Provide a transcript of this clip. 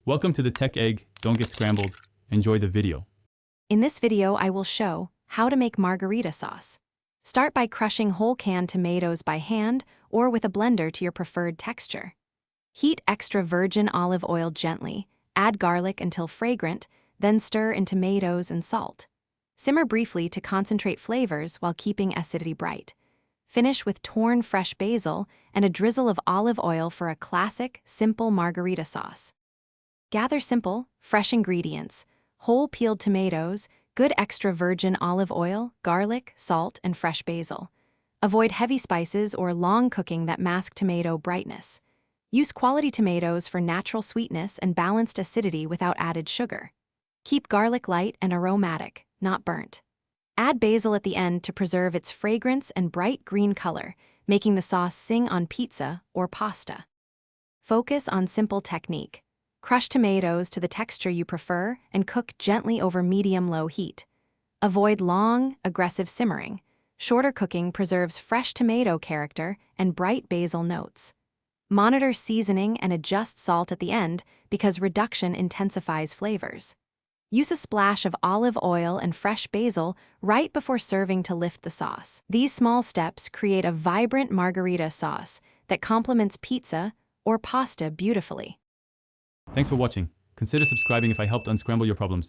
Welcome to the Tech Egg. Don't get scrambled. Enjoy the video. In this video, I will show how to make margarita sauce. Start by crushing whole canned tomatoes by hand or with a blender to your preferred texture. Heat extra virgin olive oil gently, add garlic until fragrant, then stir in tomatoes and salt. Simmer briefly to concentrate flavors while keeping acidity bright. Finish with torn fresh basil and a drizzle of olive oil for a classic, simple margarita sauce. Gather simple, fresh ingredients: whole peeled tomatoes, good extra virgin olive oil, garlic, salt, and fresh basil. Avoid heavy spices or long cooking that mask tomato brightness. Use quality tomatoes for natural sweetness and balanced acidity without added sugar. Keep garlic light and aromatic, not burnt. Add basil at the end to preserve its fragrance and bright green color, making the sauce sing on pizza or pasta. Focus on simple technique. Crush tomatoes to the texture you prefer and cook gently over medium-low heat. Avoid long, aggressive simmering. Shorter cooking preserves fresh tomato character and bright basil notes. Monitor seasoning and adjust salt at the end because reduction intensifies flavors. Use a splash of olive oil and fresh basil right before serving to lift the sauce. These small steps create a vibrant margarita sauce that complements pizza or pasta beautifully. Thanks for watching. Consider subscribing if I helped unscramble your problems.